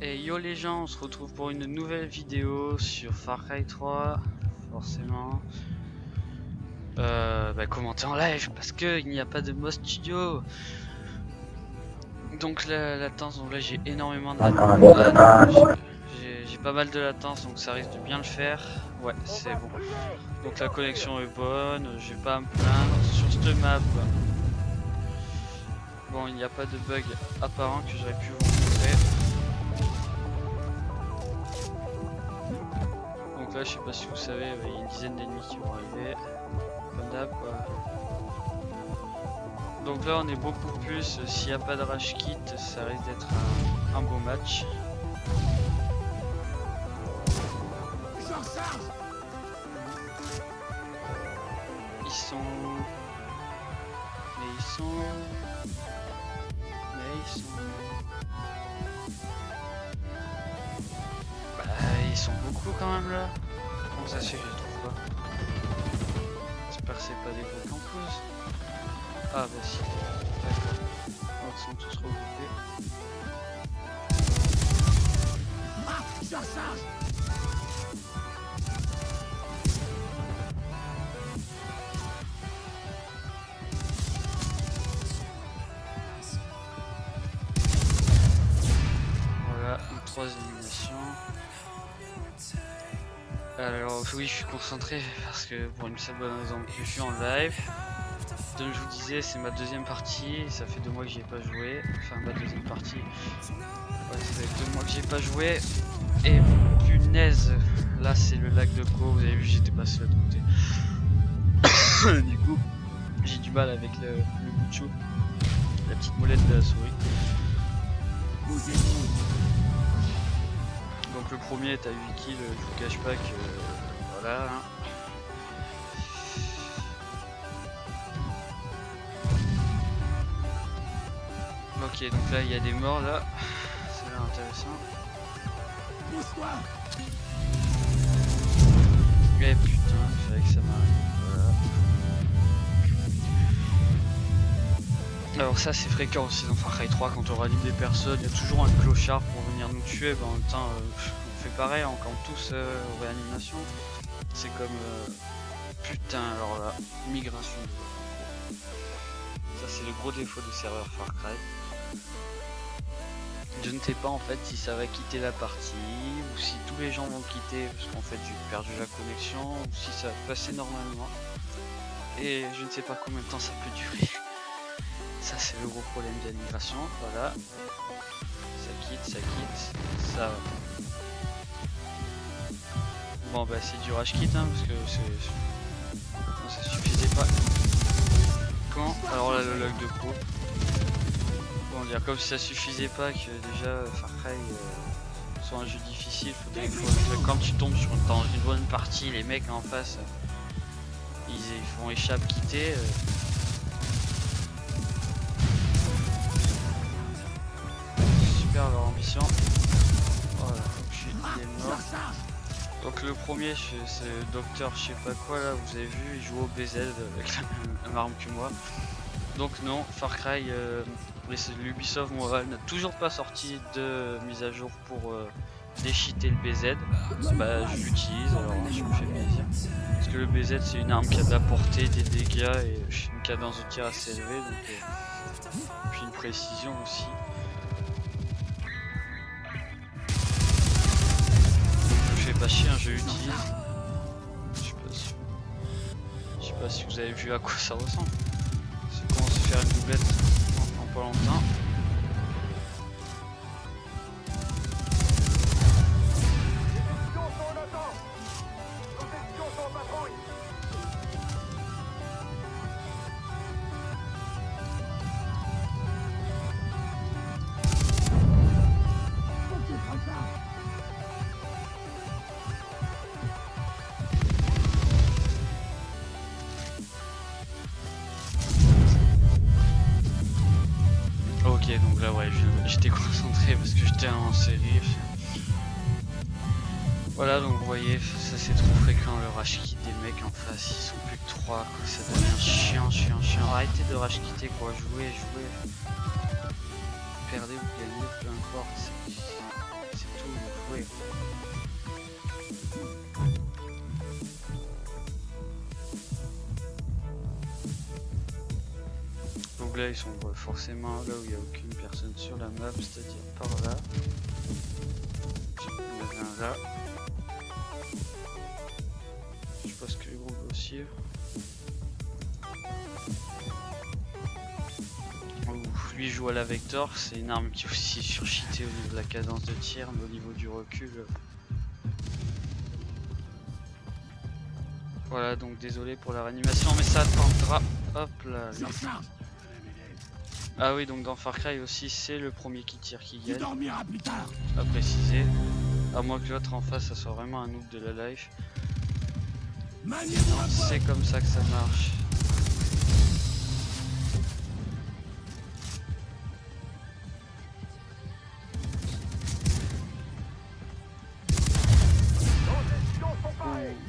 Et yo les gens, on se retrouve pour une nouvelle vidéo sur Far Cry 3, forcément. Commentez en live parce que il n'y a pas de mode studio. Donc la latence, donc là j'ai énormément de latence. J'ai pas mal de latence, donc ça risque de bien le faire. Ouais, c'est bon. Donc la connexion est bonne, j'ai pas à me plaindre sur cette map. Bon, il n'y a pas de bug apparent que j'aurais pu vous montrer. Donc là, je sais pas si vous savez, il y a une dizaine d'ennemis qui vont arriver. Comme d'hab, quoi. Donc là, on est beaucoup plus. S'il n'y a pas de rush kit, ça risque d'être un beau match. Ils sont. Mais ils sont. Ils sont beaucoup quand même là. Comment ça se fait que je les trouve pas? J'espère que c'est pas des gros campus. Ah bah si. D'accord. Donc ils sont tous regroupés. Voilà, une troisième élimination. Alors oui, je suis concentré parce que pour une seule bonne raison que je suis en live. Comme je vous disais, c'est ma deuxième partie, ça fait 2 mois que j'y ai pas joué. Enfin ma deuxième partie. Ouais, ça fait 2 mois que j'ai pas joué. Et punaise, là c'est le lac de Co, vous avez vu j'étais passé de l'autre côté. Du coup, j'ai du mal avec le bout de chou, la petite molette de la souris. Donc le premier est à 8 kills, je vous cache pas que voilà. Hein. Ok, donc là il y a des morts là, c'est là intéressant. Eh putain, il fallait que ça m'arrive. Voilà. Alors ça c'est fréquent aussi dans Far Cry 3 quand on ranime des personnes, il y a toujours un clochard pour venir nous tuer. En même temps on fait pareil, on campe tous aux réanimations. C'est comme putain, alors là, migration. Ça c'est le gros défaut des serveurs Far Cry. Je ne sais pas en fait si ça va quitter la partie ou si tous les gens vont quitter parce qu'en fait j'ai perdu la connexion ou si ça va passer normalement. Et je ne sais pas combien de temps ça peut durer. Ça c'est le gros problème de la migration, voilà. Ça quitte, ça va. Bon bah c'est du rush kit hein, parce que ça suffisait pas. Quand alors là le log de pro. Bon dire comme si ça suffisait pas que déjà Far Cry soit un jeu difficile, faudrait que quand tu tombes dans une bonne partie, les mecs en face ils font échappe quitter. Super leur ambition. Voilà, je suis mort. Donc le premier c'est le docteur je sais pas quoi là, vous avez vu, il joue au BZ avec la même arme que moi. Donc non, Far Cry, l'Ubisoft Montréal n'a toujours pas sorti de mise à jour pour décheater le BZ. Bah je l'utilise, alors je me fais plaisir. Parce que le BZ c'est une arme qui a de la portée, des dégâts et une cadence de tir assez élevée. Donc, puis une précision aussi. Pas chier, je l'utilise. Je sais pas si vous avez vu à quoi ça ressemble. C'est comment se faire une doublette en pas longtemps. Ok, donc là ouais, j'étais concentré parce que j'étais en série. Voilà, donc vous voyez, ça c'est trop fréquent le rush kit des mecs en face, ils sont plus que 3, quoi. Ça devient chiant. Arrêtez de rush quitter quoi, jouez. Perdez ou gagnez, peu importe. Oui. Donc là ils sont forcément là où il n'y a aucune personne sur la map, c'est-à-dire par là. Il y en avait un là. Je pense que le groupe va suivre. Lui joue à la Vector, c'est une arme qui est aussi surcheatée au niveau de la cadence de tir, mais au niveau du recul. Voilà, donc désolé pour la réanimation, mais ça attendra. Hop là. Ah oui, donc dans Far Cry aussi, c'est le premier qui tire qui gagne. À préciser. À moins que l'autre en face, ça soit vraiment un noob de la life. C'est comme ça que ça marche.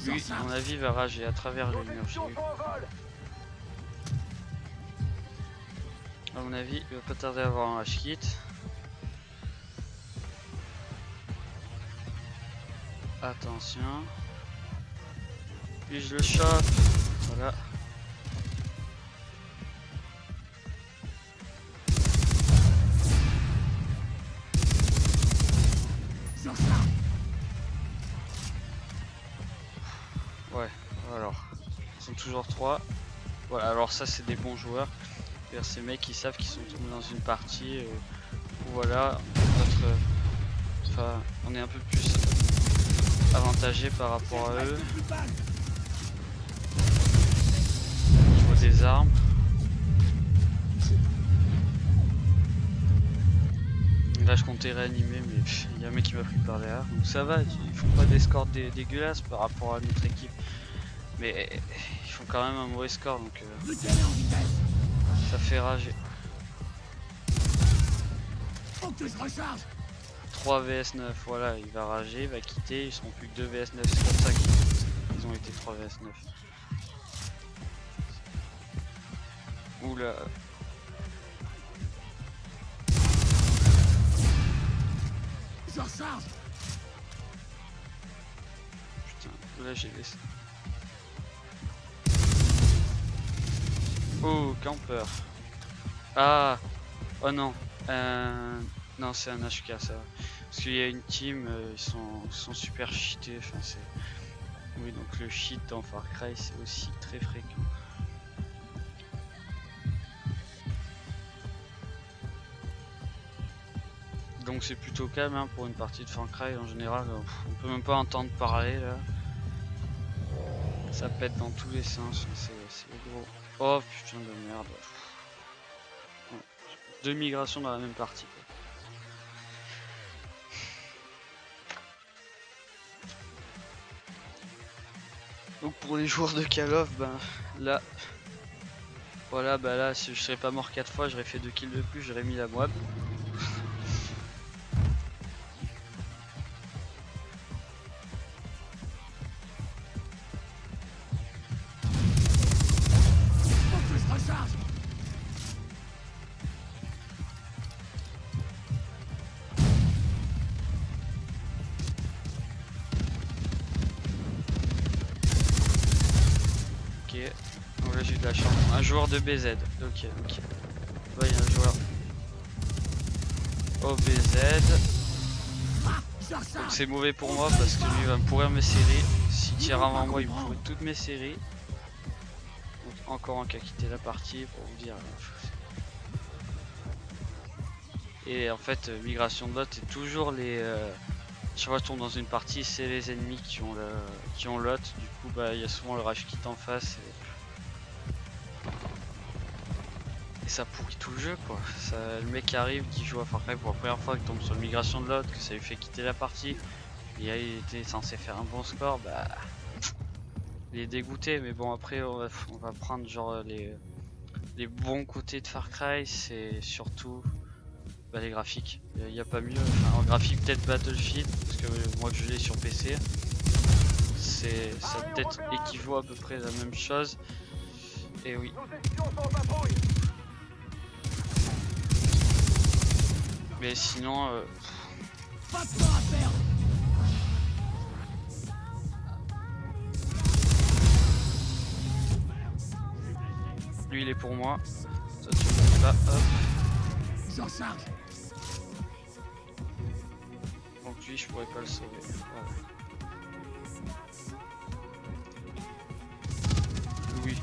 Lui, à mon avis, va rager à travers le mur. À mon avis, il va pas tarder à avoir un H-kit. Attention. Puis je le chope. Voilà. Ouais, alors. Ils sont toujours 3. Voilà, alors ça c'est des bons joueurs. Ces mecs ils savent qu'ils sont tombés dans une partie où voilà, enfin, on est un peu plus avantagé par rapport à eux au niveau des armes. Là je comptais réanimer mais il y a un mec qui m'a pris par derrière, donc ça va, ils font pas des scores dégueulasses par rapport à notre équipe, mais ils font quand même un mauvais score, donc ça fait rager. 3 vs 9, voilà, il va rager, il va quitter, ils seront plus que 2 vs 9, c'est comme ça qu'ils ont été 3 vs 9. Oula. Putain, là j'ai laissé. Oh, camper. Ah, oh non. Non, c'est un HK ça. Parce qu'il y a une team, ils sont super cheatés. Enfin, c'est... Oui, donc le cheat dans Far Cry c'est aussi très fréquent. Donc c'est plutôt calme hein, pour une partie de Far Cry en général. On peut même pas entendre parler là. Ça pète dans tous les sens, c'est gros. Oh putain de merde. Deux migrations dans la même partie. Donc pour les joueurs de Call of, ben là, voilà, bah là si je serais pas mort 4 fois, j'aurais fait 2 kills de plus, j'aurais mis la moab. Donc là j'ai eu de la chance. Un joueur de BZ. Ok. Ouais, il y a un joueur OBZ. Donc c'est mauvais pour moi parce que lui va pourrir mes séries. S'il tire avant moi, il pourrait toutes mes séries. Donc encore un qui a quitté la partie pour vous dire. Et en fait, migration de lot, c'est toujours les. Chaque fois que je tombe dans une partie, c'est les ennemis qui ont lot. Du coup, bah il y a souvent le rage kit en face. Et ça pourrit tout le jeu quoi. Ça, le mec qui arrive, qui joue à Far Cry pour la première fois, qui tombe sur une migration de lot, que ça lui fait quitter la partie. Et là, il était censé faire un bon score, bah il est dégoûté. Mais bon après on va prendre genre les bons côtés de Far Cry, c'est surtout bah, les graphiques. Il n'y a pas mieux. Enfin, en graphique peut-être Battlefield, parce que moi je l'ai sur PC. Ça peut-être équivaut à peu près la même chose. Et oui. Mais sinon, Lui il est pour moi. Ça tu montes là, hop. J'en charge. Donc lui je pourrais pas le sauver. Voilà. Oui.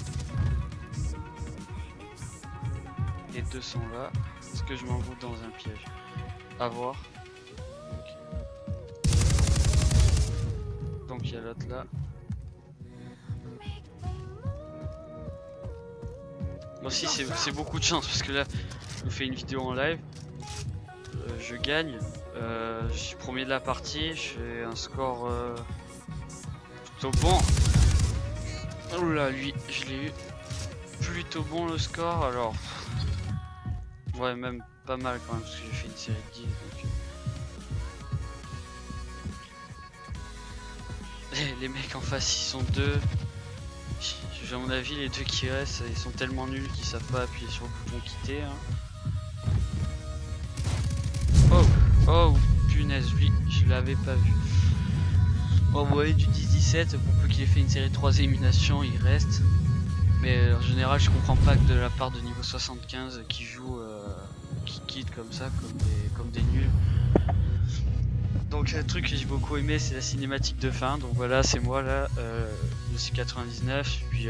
Les deux sont là. Est-ce que je m'engoutte dans un piège? À voir. Ok. Donc il y a l'autre là. Moi aussi c'est beaucoup de chance parce que là je vous fais une vidéo en live. Je gagne. Je suis premier de la partie. Je fais un score plutôt bon. Oh là lui je l'ai eu plutôt bon le score alors. Ouais même pas mal quand même parce que j'ai fait une série de 10 donc... Les mecs en face ils sont deux. À mon avis les deux qui restent ils sont tellement nuls qu'ils savent pas appuyer sur le bouton quitter hein. Oh oh punaise lui je l'avais pas vu. Oh vous voyez du 10-17 pour peu qu'il ait fait une série de 3 éliminations il reste. Mais en général je comprends pas que de la part de niveau 75 qui joue qui quitte comme ça comme des nuls. Donc un truc que j'ai beaucoup aimé c'est la cinématique de fin. Donc voilà c'est moi là je suis 99 puis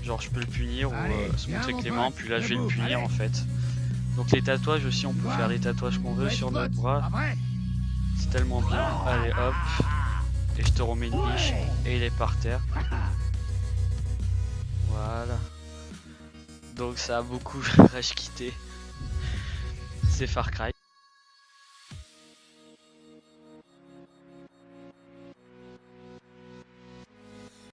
genre je peux le punir ou se montrer clément puis là je vais le punir en fait. Donc les tatouages aussi on peut faire les tatouages qu'on veut sur notre bras. C'est tellement bien. Allez hop. Et je te remets une biche et il est par terre. Voilà. Donc ça a beaucoup rage quitté. C'est Far Cry.